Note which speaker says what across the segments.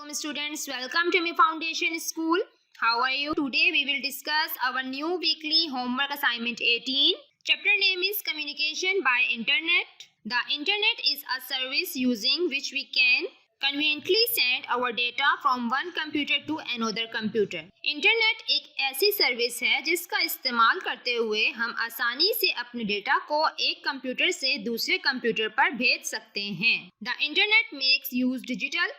Speaker 1: Assalamualaikum students, welcome to my foundation school. How are you? Today we will discuss our new weekly homework assignment 18. Chapter name is communication by internet. The internet is a service using which we can conveniently send our data from one computer to another computer. Internet एक ऐसी service है जिसका इस्तेमाल करते हुए हम आसानी से अपने डेटा को एक कंप्यूटर से दूसरे कंप्यूटर पर भेज सकते हैं. The internet makes use digital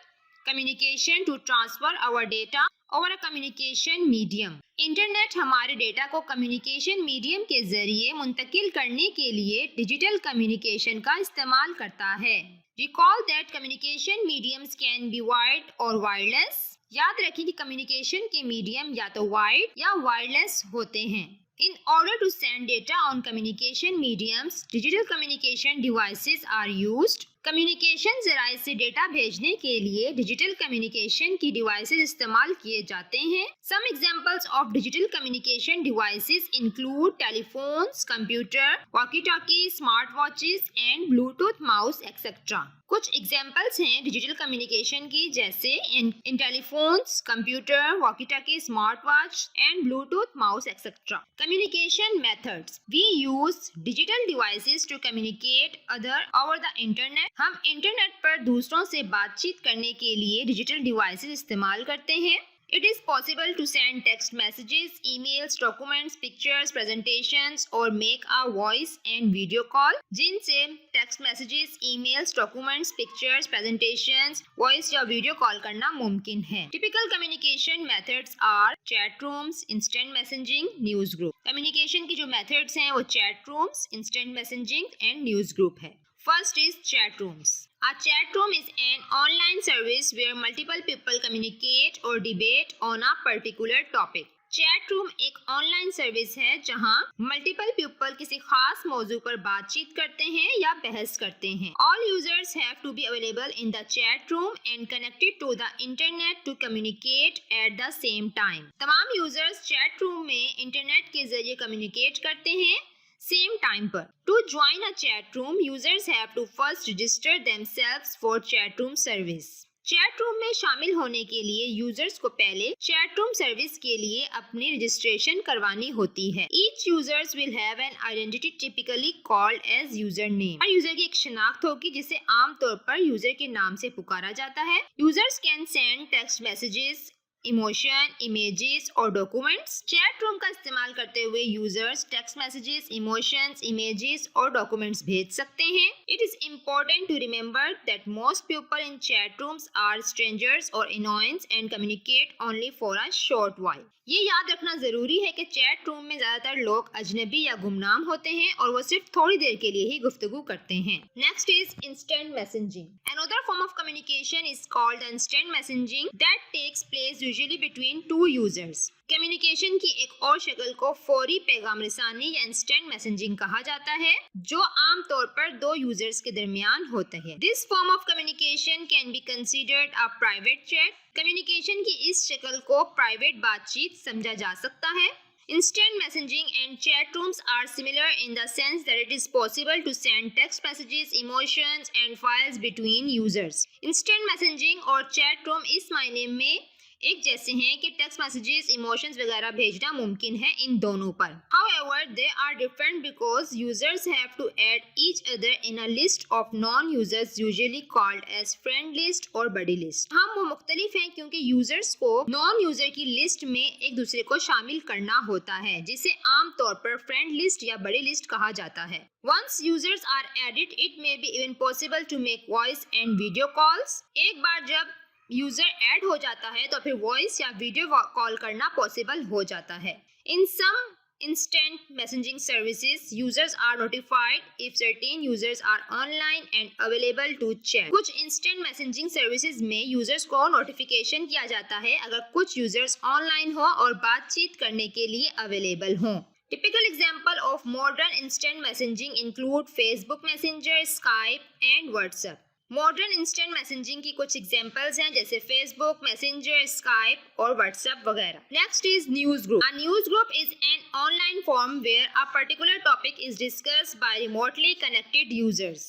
Speaker 1: communication to transfer our data over a communication medium. Internet हमारे डेटा को कम्युनिकेशन मीडियम के जरिए मुंतकिल करने के लिए डिजिटल कम्युनिकेशन का इस्तेमाल करता है. Recall that communication mediums can be wired or wireless. याद रखें कि कम्युनिकेशन के मीडियम या तो वायर्ड या वायरलेस होते हैं. In order to send data on communication mediums, digital communication devices are used. Communication जराए से डेटा भेजने के लिए डिजिटल कम्युनिकेशन की डिवाइसेस इस्तेमाल किए जाते हैं. Some examples of digital communication devices include telephones, computer, walkie-talkie, smartwatches and Bluetooth mouse etc. कुछ एग्जाम्पल्स हैं डिजिटल कम्युनिकेशन की, जैसे इन telephones, computer, walkie talkie, smart watch and Bluetooth mouse etcetera. Communication methods. We use digital devices to communicate other over the internet. हम internet पर दूसरों से बातचीत करने के लिए डिजिटल डिवाइसेस इस्तेमाल करते हैं. It is possible to send text messages, emails, documents, pictures, presentations or make a voice and video call. जिनसे text messages, emails, documents, pictures, presentations, voice या video call करना मुमकिन है. Typical communication methods are chat rooms, instant messaging, news group. Communication की जो methods हैं वो chat rooms, instant messaging and news group है. First is chat rooms. A chat room is an online service where multiple people communicate or debate on a particular topic. Chat room एक online service है जहां multiple people किसी खास मौजू पर बातचीत करते हैं या बहस करते हैं. All users have to be available in the chat room and connected to the internet to communicate at the same time. तमाम यूजर्स चैट रूम में इंटरनेट के जरिए कम्युनिकेट करते हैं सेम टाइम पर. To join a chat room, users have to first register themselves for chat room service. Chat room में शामिल होने के लिए यूजर्स को पहले चैट रूम सर्विस के लिए अपनी रजिस्ट्रेशन करवानी होती है. Each users will have an identity typically called as username. Her user की एक शनाख्त होगी जिसे आमतौर पर यूजर के नाम से पुकारा जाता है. Users can send text messages, emotion, images और डॉक्यूमेंट्स. चैट रूम का इस्तेमाल करते हुए users text messages, emotions, images और डॉक्यूमेंट्स भेज सकते हैं. It is important to remember that most people in chat rooms are strangers और anonymous and communicate only for a short while. ये याद रखना जरूरी है कि चैट रूम में ज्यादातर लोग अजनबी या गुमनाम होते हैं और वो सिर्फ थोड़ी देर के लिए ही गुफ्तगू करते हैं. Next is instant messaging. Another form of communication is called instant messaging that takes place usually between two users. Communication की एक और शक्ल को फौरी पैगाम रसानी या इंस्टेंट मैसेजिंग कहा जाता है जो आमतौर पर दो यूजर्स के दरमियान होता है. This form of communication can be considered a private chat. Communication की इस शक्ल को प्राइवेट बातचीत समझा जा सकता है. Instant messaging and chat rooms are similar in the sense that it is possible to send text messages, emotions and files between users. Instant messaging और chat room इस मायने में एक जैसे हैं कि टेक्स्ट मैसेजेस, इमोशंस वगैरह भेजना मुमकिन है इन दोनों पर. However, they are different because users have to add each other in a list of non-users usually called as friend list और buddy list. हम वो मुख्तलिफ हैं क्योंकि यूजर्स को नॉन यूजर की लिस्ट में एक दूसरे को शामिल करना होता है जिसे आमतौर पर फ्रेंड लिस्ट या बड़ी लिस्ट कहा जाता है. Once users are added, it may be even possible to make voice and video calls. एक बार जब यूजर ऐड हो जाता है तो फिर वॉइस या वीडियो कॉल करना पॉसिबल हो जाता है. इन सम instant messaging services, users are notified if certain users are online and available to chat. कुछ instant messaging services में users को notification किया जाता है अगर कुछ users online हो और बातचीत करने के लिए available हों. Typical example of modern instant messaging include Facebook Messenger, Skype and WhatsApp. Modern instant messaging की कुछ एग्जांपल्स हैं जैसे फेसबुक, मैसेंजर, स्काइप और व्हाट्सएप वगैरह. Next is news group. A news group is an online form where a particular topic is discussed by remotely connected users.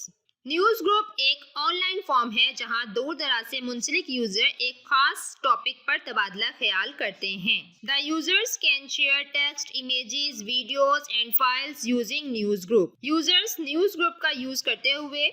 Speaker 1: News group एक online form है जहां दूर दराज से मुंसलिक यूजर एक खास टॉपिक पर तबादला ख्याल करते हैं। The users can share text, images, videos and files using news group. Users news group का यूज करते हुए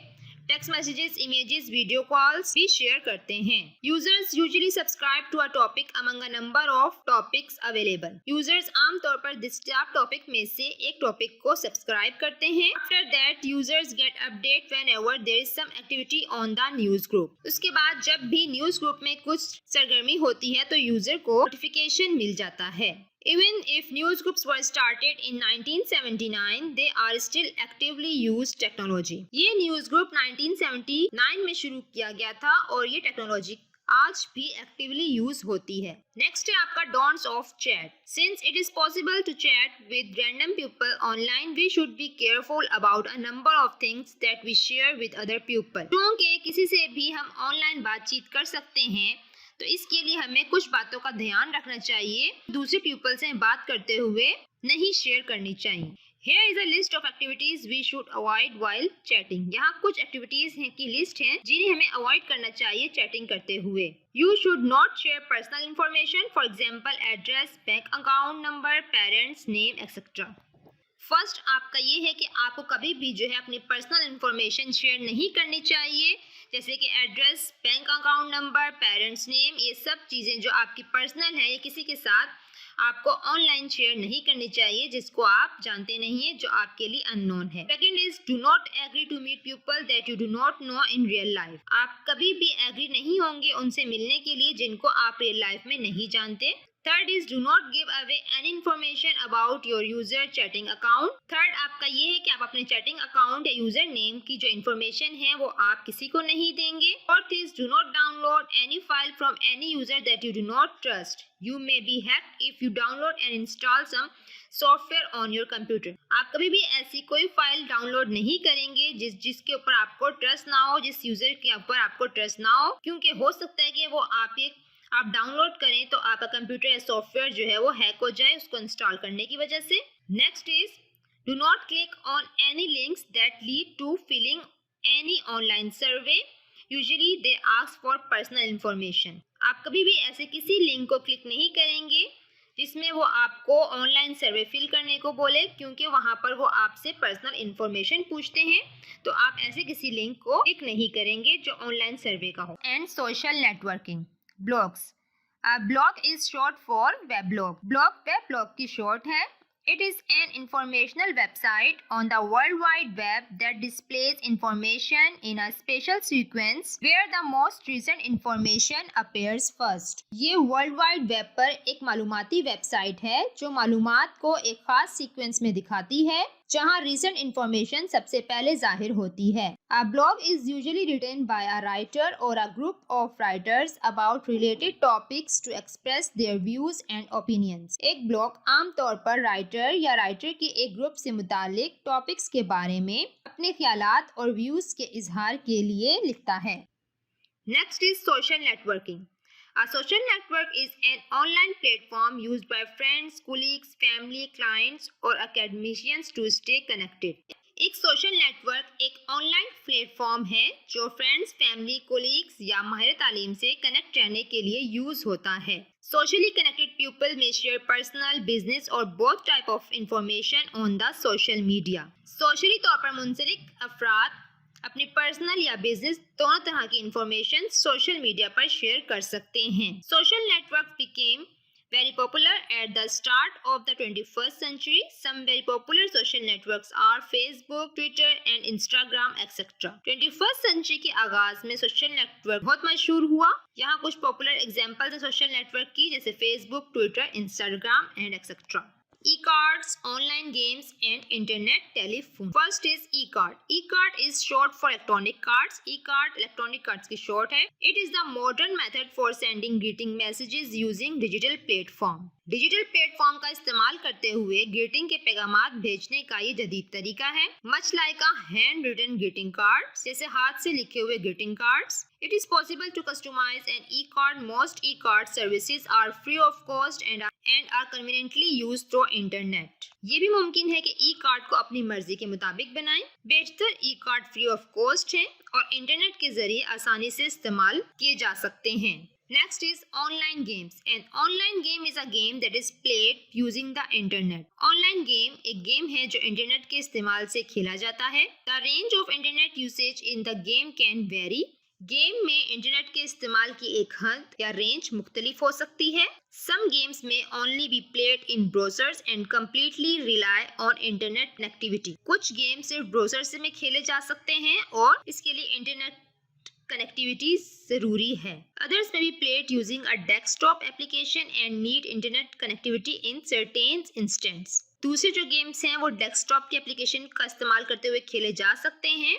Speaker 1: text messages, images, video calls भी शेयर करते हैं। Users usually subscribe to a topic among a number of topics available. Users आमतौर पर describe topic में से एक टॉपिक को सब्सक्राइब करते हैं। After that users get update whenever there is some activity on the news group. उसके बाद जब भी न्यूज़ ग्रुप में कुछ सरगर्मी होती है तो यूजर को नोटिफिकेशन मिल जाता है। Even if news groups were started in 1979, they are still actively used technology. ये न्यूज़ ग्रुप 1979 में शुरू किया गया था और ये टेक्नोलॉजी आज भी एक्टिवली यूज होती है। नेक्स्ट है आपका don'ts of chat. Since it is possible to chat with random people online, we should be careful about a number of things that we share with other people. क्योंकि किसी से भी हम online बातचीत कर सकते हैं तो इसके लिए हमें कुछ बातों का ध्यान रखना चाहिए, दूसरे पीपल से बात करते हुए नहीं शेयर करनी चाहिए। Here is a list of activities we should avoid while chatting. यहाँ कुछ एक्टिविटीज हैं की लिस्ट है जिन्हें हमें अवॉइड करना चाहिए चैटिंग करते हुए। You should not share personal information, for example address, bank account number, parents name, etc. First आपका ये है कि आपको कभी भी जो है अपनी पर्सनल इंफॉर्मेशन शेयर नहीं करनी चाहिए, जैसे कि address, bank account number, parents name, ये सब चीज़ें जो आपकी पर्सनल है ये किसी के साथ आपको ऑनलाइन शेयर नहीं करनी चाहिए जिसको आप जानते नहीं है, जो आपके लिए अननोन है। Second is do not agree to meet people that you do not know in real life. आप कभी भी एग्री नहीं होंगे उनसे मिलने के लिए जिनको आप रियल लाइफ में नहीं जानते। Third is do not give away any information about your user chatting account. Third आपका ये है कि आप अपने चैटिंग अकाउंट या यूजर नेम की जो इन्फॉर्मेशन है वो आप किसी को नहीं देंगे। Fourth is do not download any file from any user that you do not trust. You may be hacked if you download and install some software on your computer. आप कभी भी ऐसी कोई फाइल डाउनलोड नहीं करेंगे जिसके ऊपर आपको ट्रस्ट ना हो, जिस यूजर के ऊपर आपको ट्रस्ट ना हो, क्योंकि हो सकता है कि वो आप डाउनलोड करें तो आपका कंप्यूटर या सॉफ्टवेयर जो है वो हैक हो जाए उसको इंस्टॉल करने की वजह से। Next is do not click on any links that lead to filling any online survey. Usually they ask for personal information. आप कभी भी ऐसे किसी लिंक को क्लिक नहीं करेंगे जिसमें वो आपको ऑनलाइन सर्वे फिल करने को बोले, क्योंकि वहाँ पर वो आपसे पर्सनल इंफॉर्मेशन पूछते हैं, तो आप ऐसे किसी लिंक को क्लिक नहीं करेंगे जो ऑनलाइन सर्वे का हो। And social networking. Blogs. Blog is short for weblog. Web blog की शॉर्ट है। It is an informational website on the World Wide Web that displays information in a special sequence where the most recent information appears first. ये World Wide Web पर एक मालूमाती website है जो मालूमात को एक खास सीक्वेंस में दिखाती है जहाँ recent information सबसे पहले जाहिर होती है। A blog is usually written by a writer or a group of writers about related topics to express their views and opinions. एक ब्लॉग आमतौर पर राइटर या राइटर के एक ग्रुप से मुतालिक टॉपिक्स के बारे में अपने ख्यालात और व्यूज के इजहार के लिए लिखता है। Next is social networking. A social network is an online platform used by friends, colleagues, family, clients or academicians to stay connected. एक सोशल नेटवर्क एक ऑनलाइन प्लेटफॉर्म है जो फ्रेंड्स, फैमिली, कोलीग्स या माहिर तालीम से कनेक्ट रहने के लिए यूज होता है। सोशली कनेक्टेड पीपल में शेयर पर्सनल, बिजनेस और both type of information on the social media. Socially तौर पर मुंसलिक अफराद अपनी पर्सनल या बिजनेस दोनों तरह की इंफॉर्मेशन सोशल मीडिया पर शेयर कर सकते हैं। Social network became very popular at the start of the 21st century. Some very popular social networks are Facebook, Twitter and Instagram etc. 21st century के आगाज में सोशल नेटवर्क बहुत मशहूर हुआ। यहाँ कुछ पॉपुलर एग्जांपल्स हैं सोशल नेटवर्क की, जैसे Facebook, Twitter, Instagram and etcetera. E-cards, online games and internet telephone. First is e-card. E-card is short for electronic cards. E-card electronic cards की short है। It is the modern method for sending greeting messages using digital platform. Digital platform का इस्तेमाल करते हुए greeting के पैगामात भेजने का ये जदीद तरीका है। Much like a hand written greeting card, जैसे हाथ से लिखे हुए greeting cards. It is possible to customize an e-card. Most e-card services are free of cost and are and are conveniently used through internet. ये भी मुमकिन है कि ई कार्ड को अपनी मर्जी के मुताबिक बनाएं। बेशतर ई कार्ड फ्री ऑफ कॉस्ट हैं और इंटरनेट के जरिए आसानी से इस्तेमाल किए जा सकते हैं। Next is online games. An online game is a game that is played using the internet. Online game एक गेम है जो इंटरनेट के इस्तेमाल से खेला जाता है। The range of internet usage in the game can vary. Game में इंटरनेट के इस्तेमाल की एक हद या रेंज मुख्तलिफ हो सकती है। Some games may only be played in browsers and completely rely on internet connectivity. कुछ गेम सिर्फ ब्राउज़र से में खेले जा सकते हैं और इसके लिए इंटरनेट कनेक्टिविटी जरूरी है। Others may be played using a desktop application and need internet connectivity in certain instances. दूसरे जो गेम्स हैं वो डेस्कटॉप के एप्लीकेशन का इस्तेमाल करते हुए खेले जा सकते हैं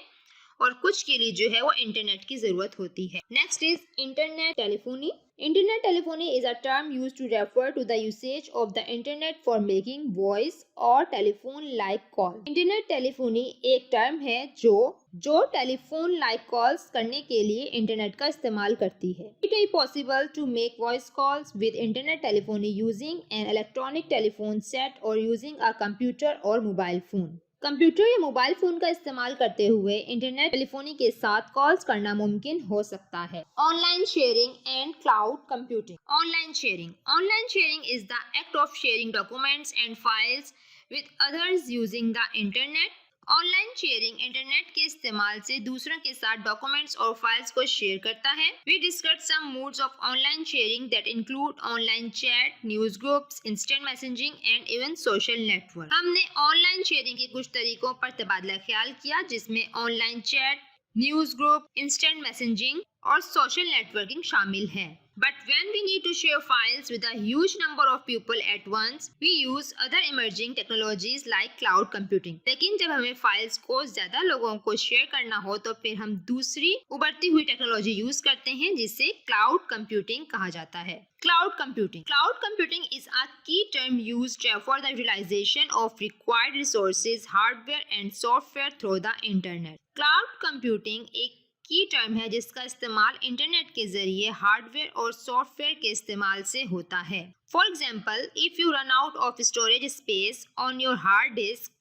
Speaker 1: और कुछ के लिए जो है वो इंटरनेट की जरूरत होती है। Next is internet telephony. Internet telephony is a term used to refer to the usage of the internet for making voice और telephone like call. Internet telephony एक टर्म है जो टेलीफोन लाइक कॉल्स करने के लिए इंटरनेट का इस्तेमाल करती है। It is possible to make voice calls with internet telephony using an electronic telephone set और यूजिंग अ कंप्यूटर और मोबाइल फोन। कंप्यूटर या मोबाइल फोन का इस्तेमाल करते हुए इंटरनेट टेलीफोनी के साथ कॉल्स करना मुमकिन हो सकता है। Online sharing and cloud computing. Online sharing is the act of sharing documents and files with others using the internet. Online sharing internet के इस्तेमाल से दूसरों के साथ डॉक्यूमेंट्स और फाइल्स को शेयर करता है। We discuss some modes of online sharing that include online chat, news groups, instant messaging and even social network. हमने ऑनलाइन शेयरिंग के कुछ तरीकों पर तबादला ख्याल किया जिसमें online chat, news group, instant messaging और सोशल नेटवर्किंग शामिल है। But when we need to share files with a huge number of people at once, we use other emerging technologies like cloud computing. लेकिन जब हमें files को ज्यादा लोगों को शेयर करना हो तो फिर हम दूसरी उभरती हुई टेक्नोलॉजी यूज करते हैं जिसे क्लाउड कंप्यूटिंग कहा जाता है। Cloud computing is a key term used for the utilization of required resources, hardware and software through the internet. Cloud computing एक की टर्म है जिसका इस्तेमाल इंटरनेट के जरिए हार्डवेयर और सॉफ्टवेयर के इस्तेमाल से होता है। For example, if you run out of storage space on your hard disk,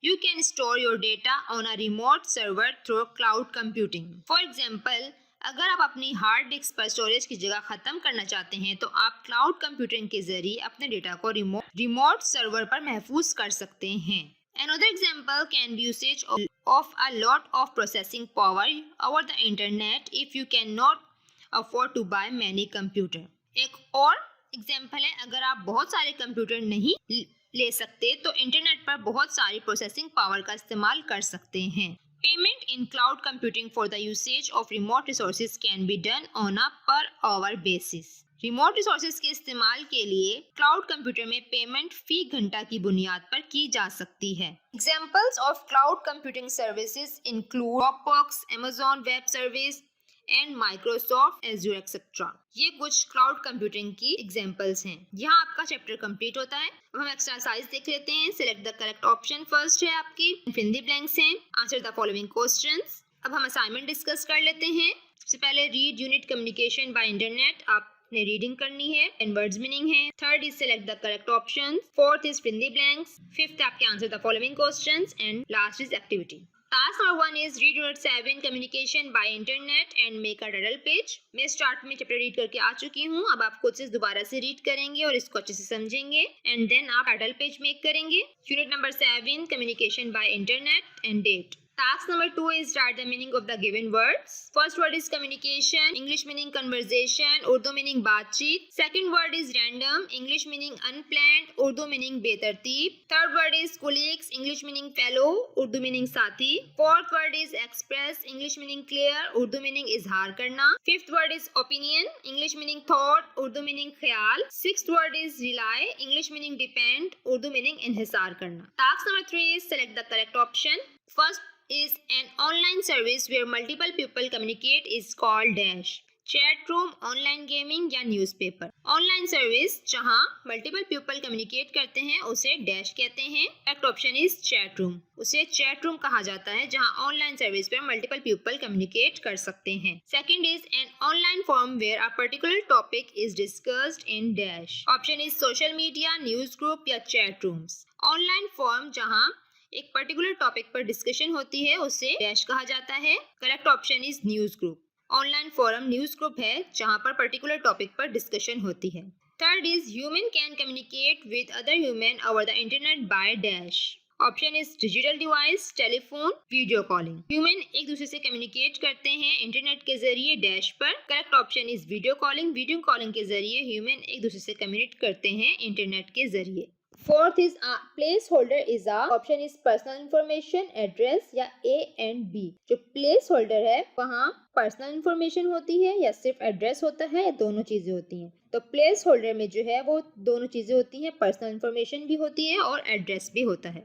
Speaker 1: you can store your data on a remote server through cloud computing. For example, अगर आप अपनी हार्ड डिस्क पर स्टोरेज की जगह खत्म करना चाहते हैं तो आप क्लाउड कंप्यूटिंग के जरिए अपने डेटा को रिमोट सर्वर पर महफूज कर सकते हैं। Another example can be usage of a lot of processing power over the internet if you cannot afford to buy many computer. एक और एग्जाम्पल है, अगर आप बहुत सारे कंप्यूटर नहीं ले सकते तो इंटरनेट पर बहुत सारी प्रोसेसिंग पावर का इस्तेमाल कर सकते हैं। Payment in cloud computing for the usage of remote resources can be done on a per hour basis. Remote resources के इस्तेमाल के लिए क्लाउड कंप्यूटर में पेमेंट फी घंटा की बुनियाद पर की जा सकती है। Examples of cloud computing services include Dropbox, Amazon web service and Microsoft Azure etcetera. ये कुछ क्लाउड कंप्यूटिंग की एग्जाम्पल्स हैं। यहाँ आपका चैप्टर कंप्लीट होता है। अब हम एक्सरसाइज देख लेते हैं। Select the correct option first है आपकी, फिल द ब्लैंक्स हैं, आंसर द फॉलोइंग क्वेश्चंस। अब हम असाइनमेंट डिस्कस कर लेते हैं। सबसे पहले read unit communication by internet, आप ने रीडिंग करनी है एंड वर्ड्स मीनिंग है। Third is select the correct options, fourth is fill the blanks, fifth आपके answer the following questions and last is activity. Task number 1 is read unit 7 communication by internet and make a title page. मैं start में chapter read करके आ चुकी हूँ। अब आप खुद से दोबारा से रीड करेंगे और इसको अच्छे से समझेंगे एंड देन आप टाइटल पेज मेक करेंगे। Unit number 7 communication by internet and date. Task number 2 is write the meaning of the given words. First word is communication, English meaning conversation, Urdu meaning बातचीत. Second word is random, English meaning unplanned, Urdu meaning बेतरतीब. Third word is colleagues, English meaning fellow, Urdu meaning साथी. Fourth word is express, English meaning clear, Urdu meaning इजहार करना. Fifth word is opinion, English meaning thought, Urdu meaning ख्याल. Sixth word is rely, English meaning depend, Urdu meaning इंहिसार करना. Task number 3 is select the correct option. First is an online service where multiple people communicate is called dash. Chat room, online gaming या newspaper. Online service जहां multiple people communicate करते हैं उसे dash कहते हैं। Correct option is chat room. उसे chat room कहा जाता है जहां ऑनलाइन सर्विस पर मल्टीपल पीपल कम्युनिकेट कर सकते हैं। Second is an online form where a particular topic is discussed in dash. Option is social media, news group या चैट रूम्स। ऑनलाइन फॉर्म जहां एक पर्टिकुलर टॉपिक पर डिस्कशन होती है उसे डैश कहा जाता है। Correct option is news group. Online forum news group है जहां पर पर्टिकुलर टॉपिक पर डिस्कशन होती है। Third is human can communicate with other human over the internet by dash. Option is digital device, telephone, video calling. Human एक दूसरे से communicate करते हैं इंटरनेट के जरिए डैश पर। Correct option is video calling. Video calling के जरिए ह्यूमन एक दूसरे से कम्युनिकेट करते हैं इंटरनेट के जरिए। Fourth is place holder is option is personal information, address या ए एंड बी। जो प्लेस होल्डर है वहाँ पर्सनल इंफॉर्मेशन होती है या सिर्फ एड्रेस होता है या दोनों चीजें होती हैं। तो प्लेस होल्डर में जो है वो दोनों चीजें होती हैं, पर्सनल इंफॉर्मेशन भी होती है और एड्रेस भी होता है।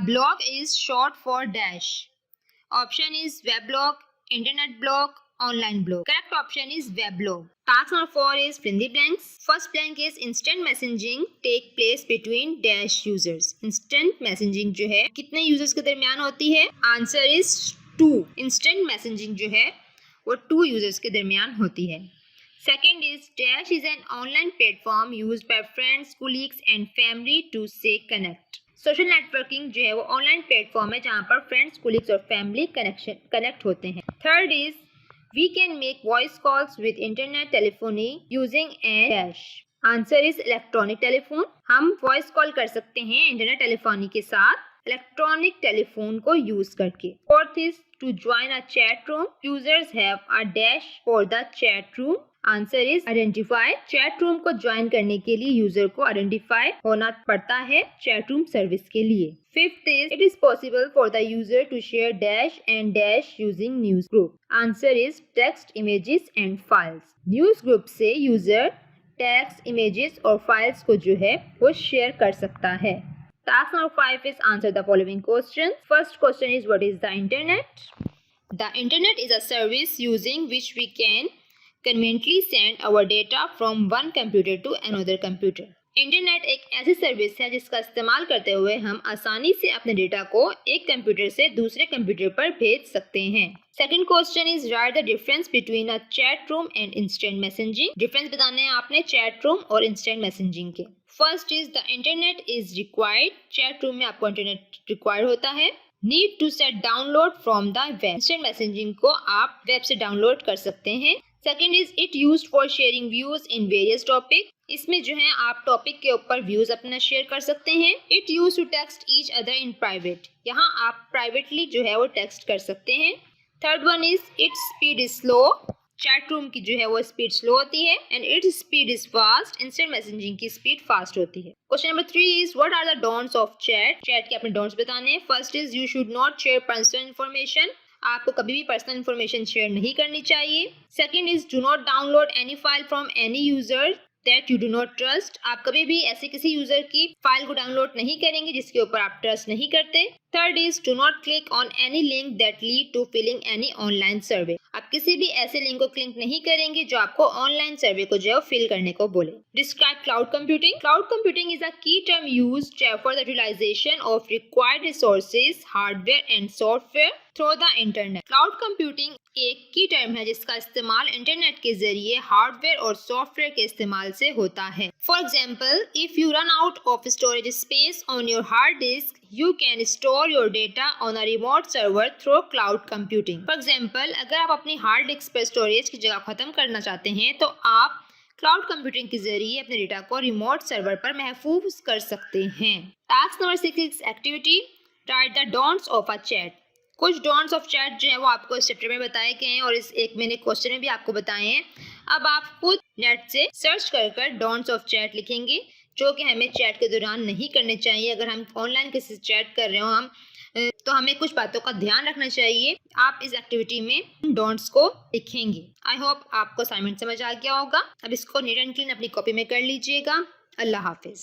Speaker 1: Blog is short for dash. Option is web blog, internet blog, online blog. Correct option is web blog. Task number 4 is fill in the blanks. First blank is instant messaging take place between dash users. Instant messaging जो है कितने users के दरमियान होती है? Answer is 2. Instant messaging जो है वो 2 users के दरमियान होती है। Second is dash is an online platform used by friends, colleagues and family to stay connect. Social networking जो है वो ऑनलाइन प्लेटफॉर्म है जहाँ पर फ्रेंड्स, कोलिग्स और फैमिली कनेक्ट होते हैं। Third is we can make voice calls with internet telephony using a dash. Answer is electronic telephone. हम वॉइस कॉल कर सकते हैं इंटरनेट टेलीफोनी के साथ इलेक्ट्रॉनिक टेलीफोन को यूज करके। Fourth is to join a chat room users have a dash for the chat room. Answer is identify. Chat room को join करने के लिए यूजर को आइडेंटिफाई होना पड़ता है चैट रूम सर्विस के लिए। Fifth is it is possible for the user to share dash and dash using news group. Answer is text, images and files. News group से यूजर टेक्स्ट, इमेजेस और files को जो है वो share कर सकता है। Task number 5 is answer the following questions. First question is what is the internet? The internet is a service using which we can conveniently send our data from one computer to another computer. Internet एक ऐसी service है जिसका इस्तेमाल करते हुए हम आसानी से अपने डेटा को एक कंप्यूटर से दूसरे कंप्यूटर पर भेज सकते हैं। Second question is write the difference between a chat room and instant messaging. Difference बताने हैं आपने चैट रूम और इंस्टेंट मैसेजिंग के। First is the internet is required. Chat room में आपको इंटरनेट रिक्वायर्ड होता है। Need to set download from the web. Instant messaging को आप वेब से डाउनलोड कर सकते हैं। Second is it used for sharing views in various topic. इसमें जो है आप टॉपिक के ऊपर व्यूज अपना शेयर कर सकते हैं। It use to text each other in private. यहाँ आप प्राइवेटली जो है वो टेक्स्ट कर सकते हैं। Third one is its speed is slow. Chat room की जो है वो स्पीड स्लो होती है and its speed is fast. Instant messaging की स्पीड फास्ट होती है। Question number 3 is what are the don'ts of chat. Chat के अपने डोंट्स बताने हैं। First is you should not share personal information. आपको कभी भी पर्सनल इन्फॉर्मेशन शेयर नहीं करनी चाहिए। Second is do not download any file from any user that you do not trust. आप कभी भी ऐसे किसी यूजर की फाइल को डाउनलोड नहीं करेंगे जिसके ऊपर आप ट्रस्ट नहीं करते। Third is do not click on any link that lead to filling any online survey. आप किसी भी ऐसे लिंक को क्लिक नहीं करेंगे जो आपको ऑनलाइन सर्वे को जो है फिल करने को बोले। Describe cloud computing. Cloud computing is a key term used for the utilization of required resources, hardware and software through the internet. Cloud computing एक की टर्म है जिसका इस्तेमाल इंटरनेट के जरिए हार्डवेयर और सॉफ्टवेयर के इस्तेमाल से होता है। For example, if you run out of storage space on your hard disk, you can store your data on a remote server through cloud computing. For example, अगर आप अपनी हार्ड डिस्क पर स्टोरेज की जगह खत्म करना चाहते हैं तो आप क्लाउड कंप्यूटिंग के जरिए अपने डेटा को रिमोट सर्वर पर महफूज कर सकते हैं। Task number 6 is activity right the don'ts of a chat. कुछ डोंट्स ऑफ चैट जो है वो आपको इस चैप्टर में बताए गए हैं और इस एक मैंने क्वेश्चन में भी आपको बताए हैं। अब आप खुद नेट से सर्च कर डोंट्स ऑफ चैट लिखेंगे जो कि हमें चैट के दौरान नहीं करने चाहिए। अगर हम ऑनलाइन किसी से चैट कर रहे हो तो हमें कुछ बातों का ध्यान रखना चाहिए। आप इस एक्टिविटी में डोंट्स को लिखेंगे। आई होप आपको असाइनमेंट समझ आ गया होगा। अब इसको नीट एंड क्लीन अपनी कॉपी में कर लीजिएगा। अल्लाह हाफिज।